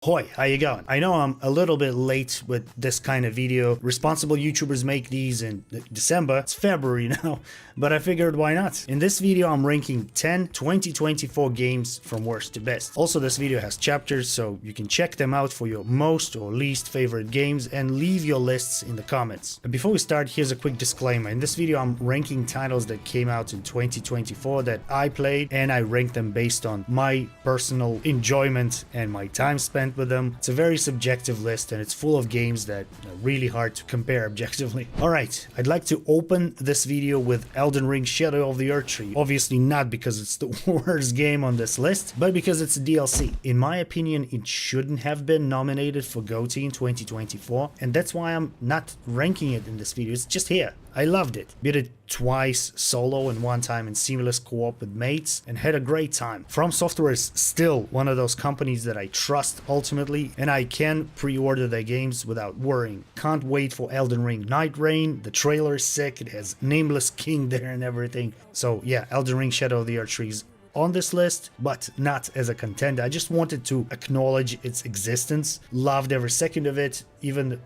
Hoi, how you going? I know I'm a little bit late with this kind of video. Responsible YouTubers make these in December. It's February now, but I figured why not? In this video, I'm ranking 10 2024 games from worst to best. Also, this video has chapters, so you can check them out for your most or least favorite games and leave your lists in the comments. But before we start, here's a quick disclaimer. In this video, I'm ranking titles that came out in 2024 that I played, and I rank them based on my personal enjoyment and my time spent with them. It's a very subjective list and it's full of games that are really hard to compare objectively. Alright, I'd like to open this video with Elden Ring Shadow of the Erdtree. Obviously not because it's the worst game on this list, but because it's a DLC. In my opinion, it shouldn't have been nominated for GOTY in 2024, and that's why I'm not ranking it in this video. It's just here. I loved it. Beat it twice solo and one time in seamless co-op with mates and had a great time. From Software is still one of those companies that I trust ultimately, and I can pre-order their games without worrying. Can't wait for Elden Ring Night Rain. The trailer is sick. It has Nameless King there and everything. So yeah, Elden Ring Shadow of the Erdtree is on this list, but not as a contender. I just wanted to acknowledge its existence. Loved every second of it, even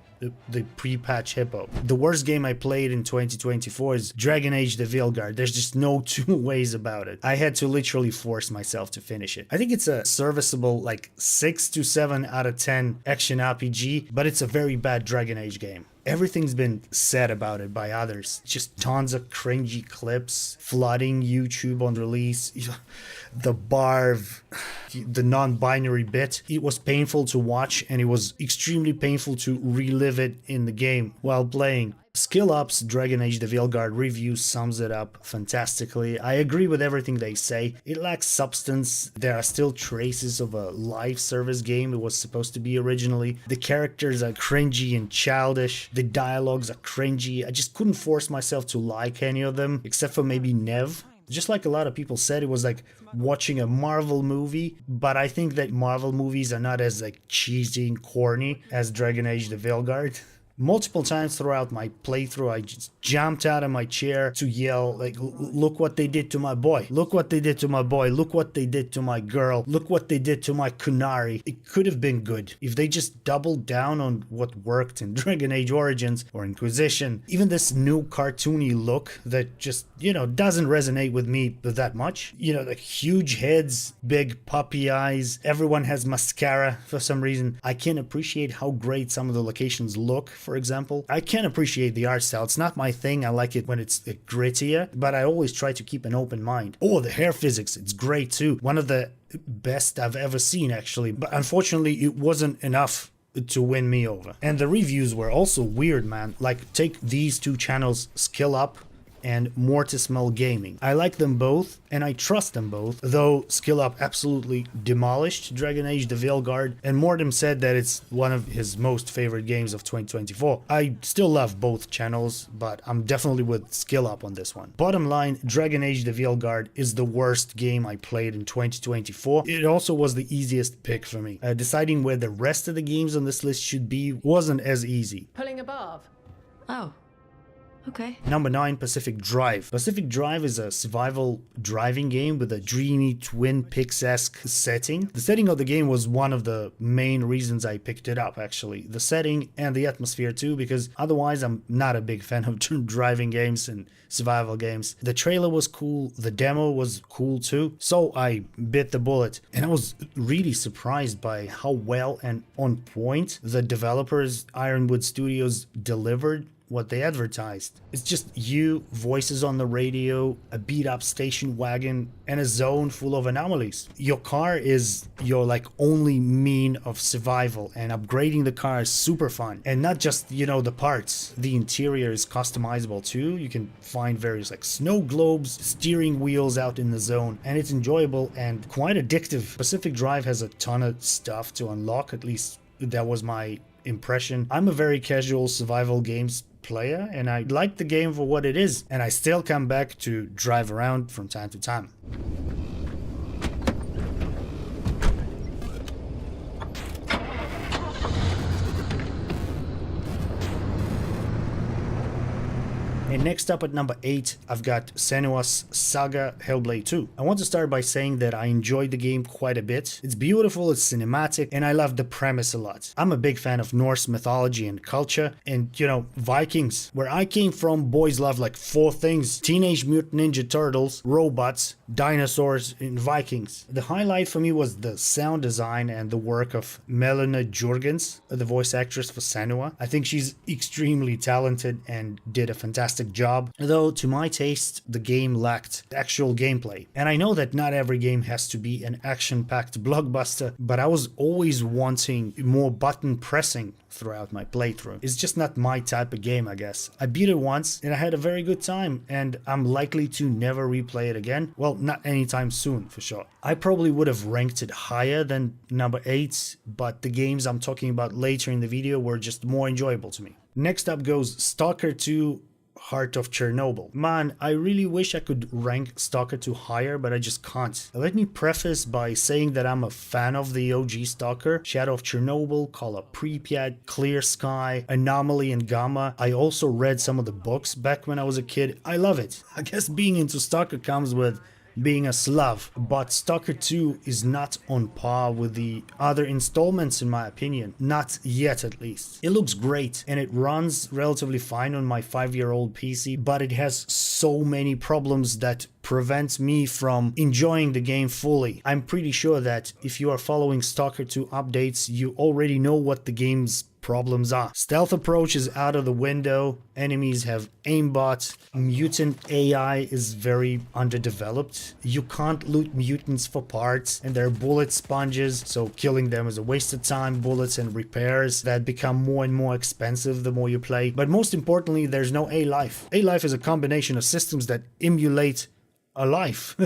the pre-patch hippo. The worst game I played in 2024 is Dragon Age the Veilguard. There's just no two ways about it. I had to literally force myself to finish it. I think it's a serviceable like 6 to 7 out of 10 action RPG, but it's a very bad Dragon Age game. Everything's been said about it by others. Just tons of cringy clips flooding YouTube on release. The barv, the non-binary bit. It was painful to watch, and it was extremely painful to relive it in the game while playing. Skill Up's Dragon Age the Veilguard review sums it up fantastically. I agree with everything they say. It lacks substance. There are still traces of a live service game it was supposed to be originally. The characters are cringy and childish. The dialogues are cringy. I just couldn't force myself to like any of them, except for maybe Nev. Just like a lot of people said, it was like watching a Marvel movie, but I think that Marvel movies are not as like cheesy and corny as Dragon Age the Veilguard. Multiple times throughout my playthrough, I just jumped out of my chair to yell, like, look what they did to my boy. Look what they did to my boy. Look what they did to my girl. Look what they did to my Kunari. It could have been good if they just doubled down on what worked in Dragon Age Origins or Inquisition. Even this new cartoony look that just, doesn't resonate with me that much. Like huge heads, big puppy eyes. Everyone has mascara for some reason. I can appreciate how great some of the locations look. For example, I can appreciate the art style. It's not my thing. I like it when it's grittier, but I always try to keep an open mind. Oh, the hair physics, it's great too. One of the best I've ever seen, actually. But unfortunately, it wasn't enough to win me over. And the reviews were also weird, man. Like, take these two channels, Skill Up and Mortismel Gaming. I like them both, and I trust them both, though Skill Up absolutely demolished Dragon Age the Veilguard, and Mortem said that it's one of his most favorite games of 2024. I still love both channels, but I'm definitely with Skill Up on this one. Bottom line, Dragon Age the Veilguard is the worst game I played in 2024. It also was the easiest pick for me. Deciding where the rest of the games on this list should be wasn't as easy. Pulling above. Oh. Okay. Number 9, Pacific Drive. Pacific Drive is a survival driving game with a dreamy Twin Peaks-esque setting. The setting of the game was one of the main reasons I picked it up, actually. The setting and the atmosphere too, because otherwise I'm not a big fan of driving games and survival games. The trailer was cool, the demo was cool too, so I bit the bullet. And I was really surprised by how well and on point the developers, Ironwood Studios, delivered what they advertised. It's just you, voices on the radio, a beat up station wagon, and a zone full of anomalies. Your car is your only mean of survival, and upgrading the car is super fun. And not just, the parts. The interior is customizable too. You can find various snow globes, steering wheels out in the zone, and it's enjoyable and quite addictive. Pacific Drive has a ton of stuff to unlock, at least that was my impression. I'm a very casual survival games player, and I like the game for what it is, and I still come back to drive around from time to time. And next up at number 8, I've got Senua's Saga Hellblade 2. I want to start by saying that I enjoyed the game quite a bit. It's beautiful, it's cinematic, and I love the premise a lot. I'm a big fan of Norse mythology and culture, and Vikings. Where I came from, boys love like 4 things: Teenage Mutant Ninja Turtles, robots, dinosaurs, and Vikings. The highlight for me was the sound design and the work of Melina Jurgens, the voice actress for Senua. I think she's extremely talented and did a fantastic job, though to my taste the game lacked actual gameplay. And I know that not every game has to be an action-packed blockbuster, but I was always wanting more button pressing throughout my playthrough. It's just not my type of game, I guess. I beat it once and I had a very good time, and I'm likely to never replay it again. Well, not anytime soon for sure. I probably would have ranked it higher than number 8, but the games I'm talking about later in the video were just more enjoyable to me. Next up goes Stalker 2 Heart of Chernobyl. Man, I really wish I could rank Stalker 2 higher, but I just can't. Let me preface by saying that I'm a fan of the OG Stalker, Shadow of Chernobyl, Call of Pripyat, Clear Sky, Anomaly, and Gamma. I also read some of the books back when I was a kid. I love it. I guess being into Stalker comes with being a Slav, but Stalker 2 is not on par with the other installments in my opinion. Not yet, at least. It looks great and it runs relatively fine on my 5-year-old PC, but it has so many problems that prevent me from enjoying the game fully. I'm pretty sure that if you are following Stalker 2 updates, you already know what the game's problems are. Stealth approach is out of the window, enemies have aimbot, mutant AI is very underdeveloped, you can't loot mutants for parts, and they're bullet sponges, so killing them is a waste of time, bullets and repairs that become more and more expensive the more you play. But most importantly, there's no A-Life. A-Life is a combination of systems that emulate a life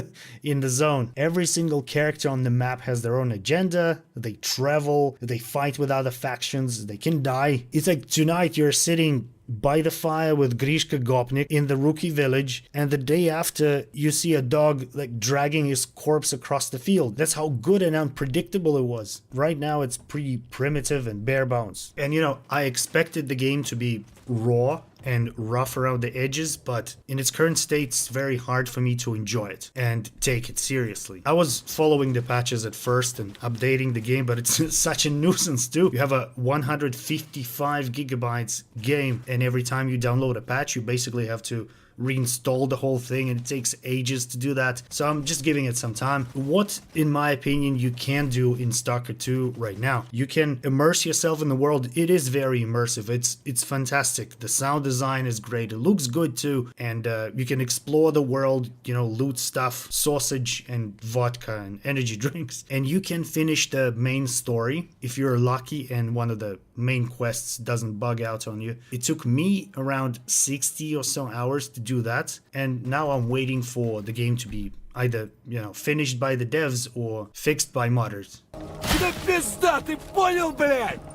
in the zone. Every single character on the map has their own agenda, they travel, they fight with other factions, they can die. It's like tonight you're sitting by the fire with Grishka Gopnik in the rookie village, and the day after you see a dog like dragging his corpse across the field. That's how good and unpredictable it was. Right now it's pretty primitive and bare bones. And I expected the game to be raw and rough around the edges, but in its current state it's very hard for me to enjoy it and take it seriously. I was following the patches at first and updating the game, but it's such a nuisance too. You have a 155 gigabytes game, and every time you download a patch you basically have to reinstall the whole thing, and it takes ages to do that. So I'm just giving it some time. What, in my opinion, you can do in Stalker 2 right now, you can immerse yourself in the world. It is very immersive. It's fantastic. The sound design is great. It looks good too, and you can explore the world, loot stuff, sausage and vodka and energy drinks, and you can finish the main story if you're lucky and one of the main quests doesn't bug out on you. It took me around 60 or so hours to do that, and now I'm waiting for the game to be either, finished by the devs or fixed by modders.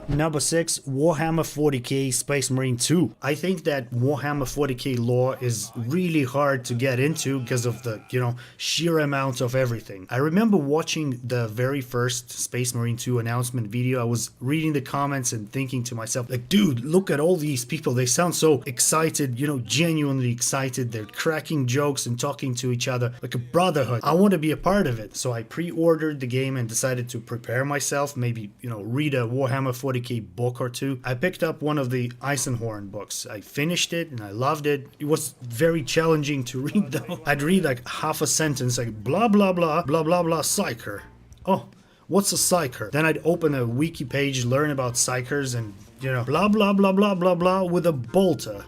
Number 6, Warhammer 40k Space Marine 2. I think that Warhammer 40k lore is really hard to get into because of the, sheer amount of everything. I remember watching the very first Space Marine 2 announcement video. I was reading the comments and thinking to myself, like, dude, look at all these people. They sound so excited, genuinely excited. They're cracking jokes and talking to each other like a brotherhood. I want to be a part of it. So I pre-ordered the game and decided to prepare myself, maybe, read a Warhammer 40k book or two. I picked up one of the Eisenhorn books. I finished it and I loved it. It was very challenging to read though. I'd read like half a sentence, like blah blah blah blah blah blah psyker. Oh, what's a psyker? Then I'd open a wiki page, learn about psychers, and blah blah blah blah blah blah with a bolter.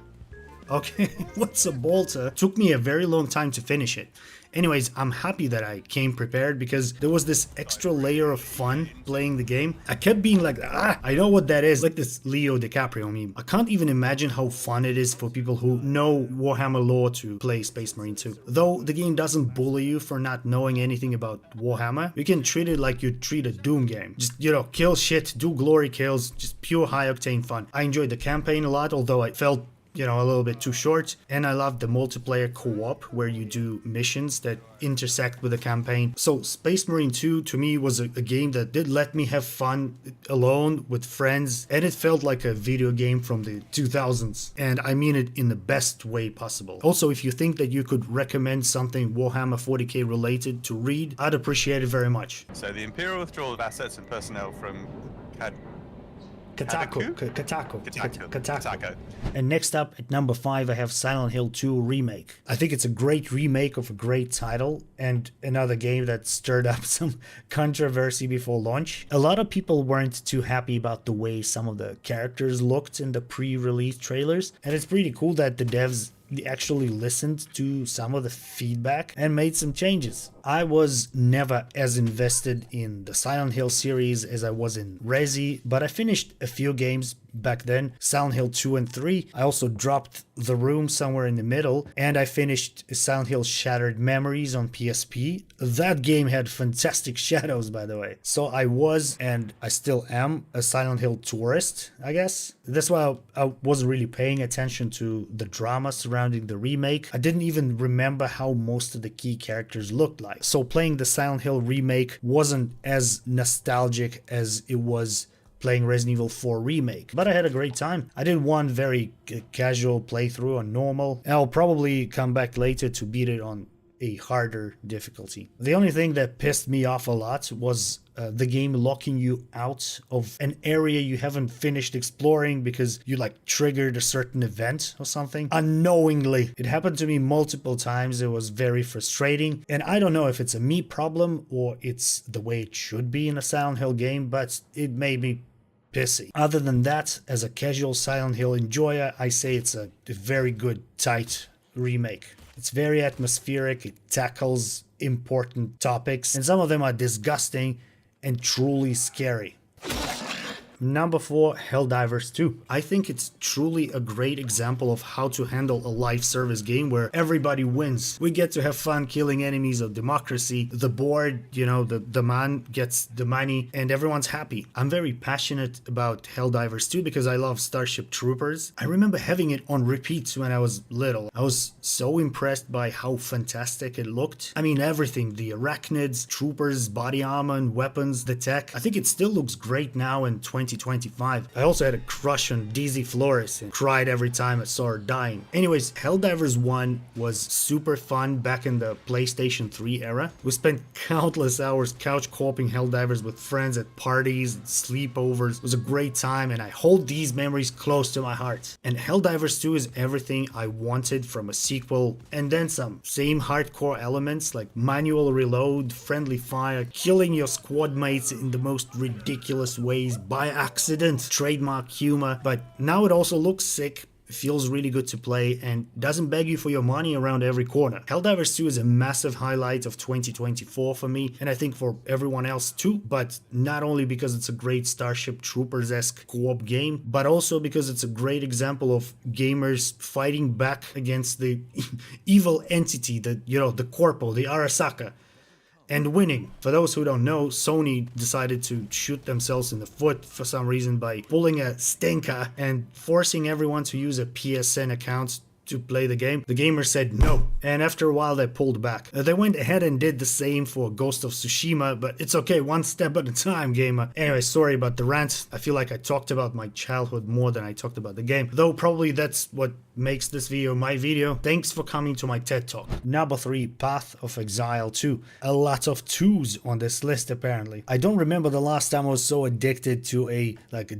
Okay, what's a bolter? Took me a very long time to finish it. Anyways, I'm happy that I came prepared because there was this extra layer of fun playing the game. I kept being like, I know what that is, like this Leo DiCaprio meme. I can't even imagine how fun it is for people who know Warhammer lore to play Space Marine 2. Though the game doesn't bully you for not knowing anything about Warhammer, you can treat it like you treat a Doom game. Just, kill shit, do glory kills, just pure high octane fun. I enjoyed the campaign a lot, although I felt you know, a little bit too short. And I love the multiplayer co-op where you do missions that intersect with the campaign. So Space Marine 2 to me was a game that did let me have fun alone with friends, and it felt like a video game from the 2000s, and I mean it in the best way possible. Also, if you think that you could recommend something Warhammer 40k related to read, I'd appreciate it very much. So the Imperial withdrawal of assets and personnel from Katako. And next up at number 5 I have Silent Hill 2 Remake. I think it's a great remake of a great title, and another game that stirred up some controversy before launch. A lot of people weren't too happy about the way some of the characters looked in the pre-release trailers, and it's pretty cool that the devs actually listened to some of the feedback and made some changes. I was never as invested in the Silent Hill series as I was in Resi, but I finished a few games back then, Silent Hill 2 and 3. I also dropped The Room somewhere in the middle, and I finished Silent Hill Shattered Memories on PSP. That game had fantastic shadows, by the way. So I was, and I still am, a Silent Hill tourist, I guess. That's why I wasn't really paying attention to the drama surrounding the remake. I didn't even remember how most of the key characters looked like. So playing the Silent Hill remake wasn't as nostalgic as it was playing Resident Evil 4 Remake, but I had a great time. I did one very casual playthrough on normal, and I'll probably come back later to beat it on a harder difficulty. The only thing that pissed me off a lot was the game locking you out of an area you haven't finished exploring because you like triggered a certain event or something unknowingly. It happened to me multiple times. It was very frustrating, and I don't know if it's a me problem or it's the way it should be in a Silent Hill game, but it made me pissy. Other than that, as a casual Silent Hill enjoyer, I say it's a very good, tight remake. It's very atmospheric, it tackles important topics, and some of them are disgusting and truly scary. Number 4, Helldivers 2. I think it's truly a great example of how to handle a live service game where everybody wins. We get to have fun killing enemies of democracy. The board, you know, the man gets the money and everyone's happy. I'm very passionate about Helldivers 2 because I love Starship Troopers. I remember having it on repeat when I was little. I was so impressed by how fantastic it looked. I mean, everything, the arachnids, troopers, body armor and weapons, the tech. I think it still looks great now in 2025. I also had a crush on Daisy Flores and cried every time I saw her dying. Anyways, Helldivers 1 was super fun back in the PlayStation 3 era. We spent countless hours couch co-oping Helldivers with friends at parties and sleepovers. It was a great time, and I hold these memories close to my heart. And Helldivers 2 is everything I wanted from a sequel, and then some. Same hardcore elements like manual reload, friendly fire, killing your squad mates in the most ridiculous ways by accident, trademark humor, but now it also looks sick, feels really good to play, and doesn't beg you for your money around every corner. Helldivers 2 is a massive highlight of 2024 for me, and I think for everyone else too, but not only because it's a great Starship Troopers-esque co-op game, but also because it's a great example of gamers fighting back against the evil entity, the Corpo, the Arasaka, and winning. For those who don't know, Sony decided to shoot themselves in the foot for some reason by pulling a stinker and forcing everyone to use a PSN account to play the game. The gamers said no, and after a while they pulled back. They went ahead and did the same for Ghost of Tsushima, but it's okay, one step at a time, gamer. Anyway, sorry about the rant. I feel like I talked about my childhood more than I talked about the game, though probably that's what makes this video my video. Thanks for coming to my TED Talk. Number 3, Path of Exile 2. A lot of 2s on this list apparently. I don't remember the last time I was so addicted to a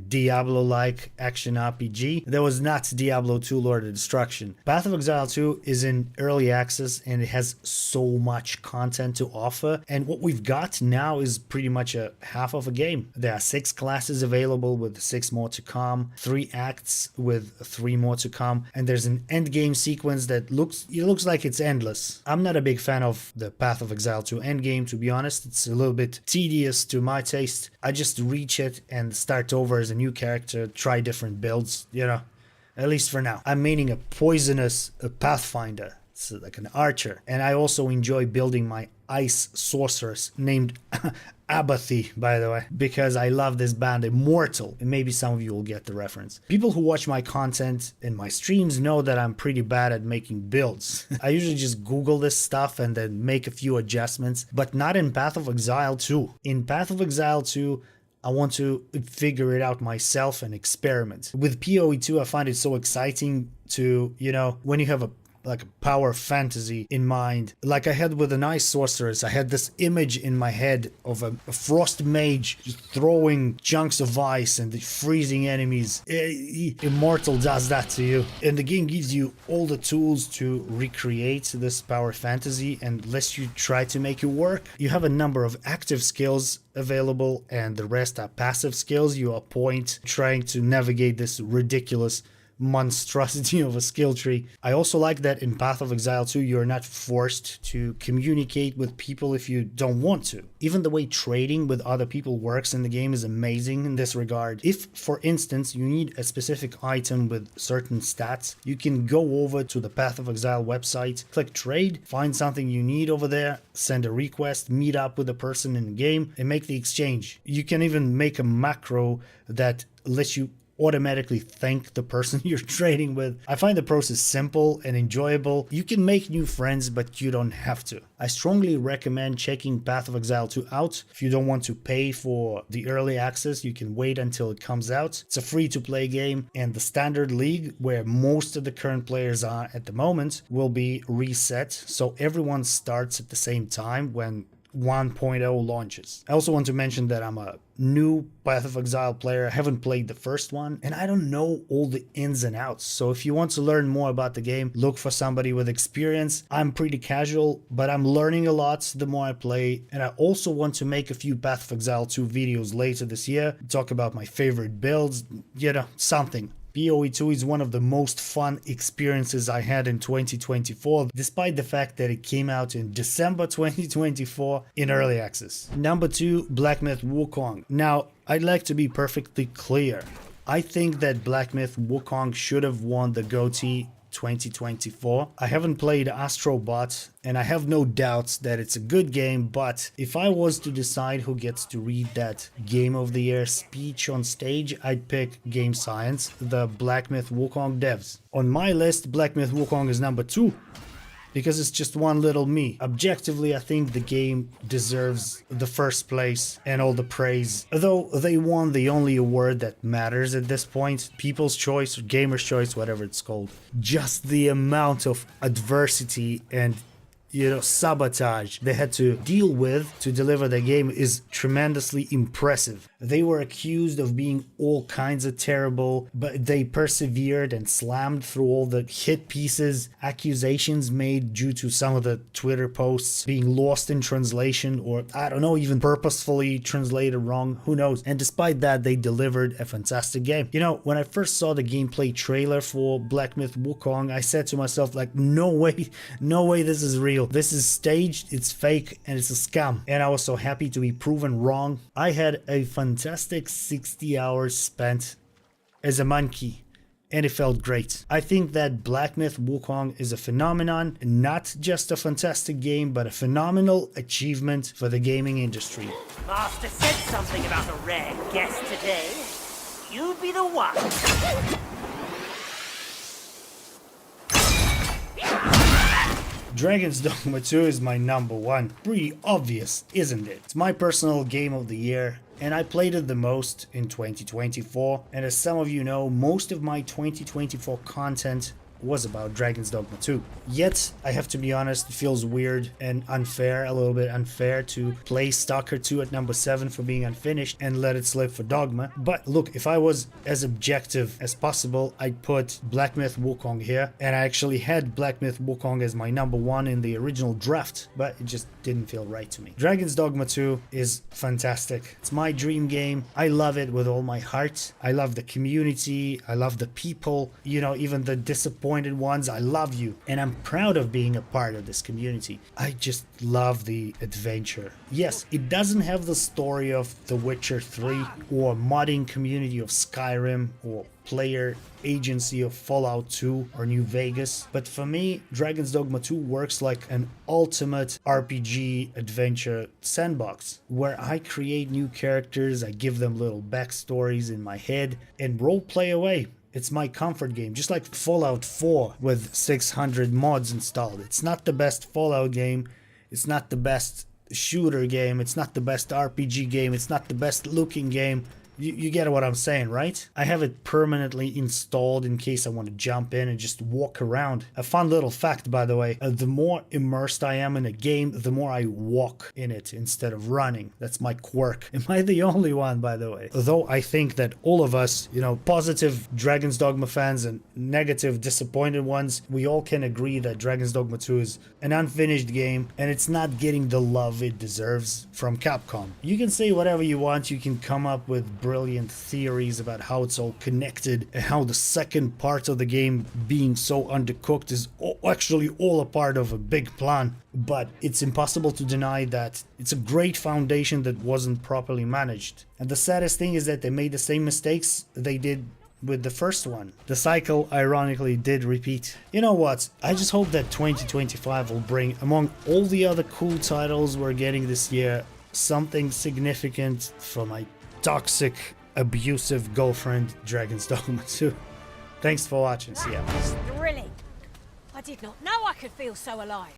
Diablo-like action RPG. That was not Diablo 2 Lord of Destruction. Path of Exile 2 is in early access and it has so much content to offer, and what we've got now is pretty much a half of a game. There are 6 classes available with 6 more to come, 3 acts with 3 more to come, and there's an end game sequence that looks like it's endless. I'm not a big fan of the Path of Exile 2 end game, to be honest. It's a little bit tedious to my taste. I just reach it and start over as a new character, try different builds, at least for now. I'm meaning a poisonous Pathfinder. It's like an archer. And I also enjoy building my ice sorceress named Abathy, by the way, because I love this band, Immortal, and maybe some of you will get the reference. People who watch my content and my streams know that I'm pretty bad at making builds. I usually just Google this stuff and then make a few adjustments, but not in Path of Exile 2. In Path of Exile 2, I want to figure it out myself and experiment. With PoE 2, I find it so exciting to, when you have a power fantasy in mind. Like I had with an ice sorceress, I had this image in my head of a frost mage just throwing chunks of ice and freezing enemies. Immortal does that to you. And the game gives you all the tools to recreate this power fantasy, and lets you try to make it work. You have a number of active skills available, and the rest are passive skills you appoint, trying to navigate this ridiculous monstrosity of a skill tree. I also like that in Path of Exile 2 you're not forced to communicate with people if you don't want to. Even the way trading with other people works in the game is amazing in this regard. If, for instance, you need a specific item with certain stats, you can go over to the Path of Exile website, click trade, find something you need over there, send a request, meet up with the person in the game, and make the exchange. You can even make a macro that lets you automatically thank the person you're trading with. I find the process simple and enjoyable. You can make new friends, but you don't have to. I strongly recommend checking Path of Exile 2 out. If you don't want to pay for the early access, you can wait until it comes out. It's a free-to-play game, and the standard league, where most of the current players are at the moment, will be reset, so everyone starts at the same time when 1.0 launches. I also want to mention that I'm a new Path of Exile player. I haven't played the first one, and I don't know all the ins and outs. So if you want to learn more about the game, look for somebody with experience. I'm pretty casual, but I'm learning a lot the more I play. And I also want to make a few Path of Exile 2 videos later this year, talk about my favorite builds, something. PoE 2 is one of the most fun experiences I had in 2024, despite the fact that it came out in December 2024 in early access. Number 2, Black Myth Wukong. Now, I'd like to be perfectly clear. I think that Black Myth Wukong should have won the GOTY 2024. I haven't played Astrobot, and I have no doubts that it's a good game, but if I was to decide who gets to read that Game of the Year speech on stage, I'd pick Game Science, the Black Myth Wukong devs. On my list, Black Myth Wukong is number 2. Because it's just one little me. Objectively, I think the game deserves the first place and all the praise. Though they won the only award that matters at this point, People's Choice or Gamer's Choice, whatever it's called. Just the amount of adversity and sabotage they had to deal with to deliver the game is tremendously impressive. They were accused of being all kinds of terrible, but they persevered and slammed through all the hit pieces, accusations made due to some of the Twitter posts being lost in translation, or I don't know, even purposefully translated wrong, who knows. And despite that, they delivered a fantastic game. When I first saw the gameplay trailer for Black Myth Wukong, I said to myself, no way this is real. This is staged, it's fake, and it's a scam. And I was so happy to be proven wrong. I had a fantastic 60 hours spent as a monkey, and it felt great. I think that Black Myth Wukong is a phenomenon, not just a fantastic game, but a phenomenal achievement for the gaming industry. Master said something about a rare guest today. You'd be the one. Dragon's Dogma 2 is my number 1. Pretty obvious, isn't it? It's my personal game of the year, and I played it the most in 2024. And as some of you know, most of my 2024 content was about Dragon's Dogma 2. Yet, I have to be honest, it feels weird and unfair, a little bit unfair, to place Stalker 2 at number 7 for being unfinished and let it slip for Dogma. But look, if I was as objective as possible, I'd put Black Myth Wukong here, and I actually had Black Myth Wukong as my number 1 in the original draft, but it just didn't feel right to me. Dragon's Dogma 2 is fantastic. It's my dream game. I love it with all my heart. I love the community. I love the people. Even the disappointment disappointed ones, I love you. And I'm proud of being a part of this community. I just love the adventure. Yes, it doesn't have the story of The Witcher 3 or modding community of Skyrim or player agency of Fallout 2 or New Vegas, but for me, Dragon's Dogma 2 works like an ultimate RPG adventure sandbox, where I create new characters, I give them little backstories in my head, and roleplay away. It's my comfort game, just like Fallout 4 with 600 mods installed. It's not the best Fallout game, it's not the best shooter game, it's not the best RPG game, it's not the best looking game. You get what I'm saying, right? I have it permanently installed in case I want to jump in and just walk around. A fun little fact, by the way, the more immersed I am in a game, the more I walk in it instead of running. That's my quirk. Am I the only one, by the way? Though I think that all of us, you know, positive Dragon's Dogma fans and negative disappointed ones, we all can agree that Dragon's Dogma 2 is an unfinished game and it's not getting the love it deserves from Capcom. You can say whatever you want, you can come up with brilliant theories about how it's all connected and how the second part of the game being so undercooked is actually all a part of a big plan, but it's impossible to deny that it's a great foundation that wasn't properly managed. And the saddest thing is that they made the same mistakes they did with the first one. The cycle ironically did repeat. You know what, I just hope that 2025 will bring, among all the other cool titles we're getting this year, something significant for my toxic, abusive girlfriend, Dragon's Dogma 2. Thanks for watching. See ya. That was thrilling. I did not know I could feel so alive.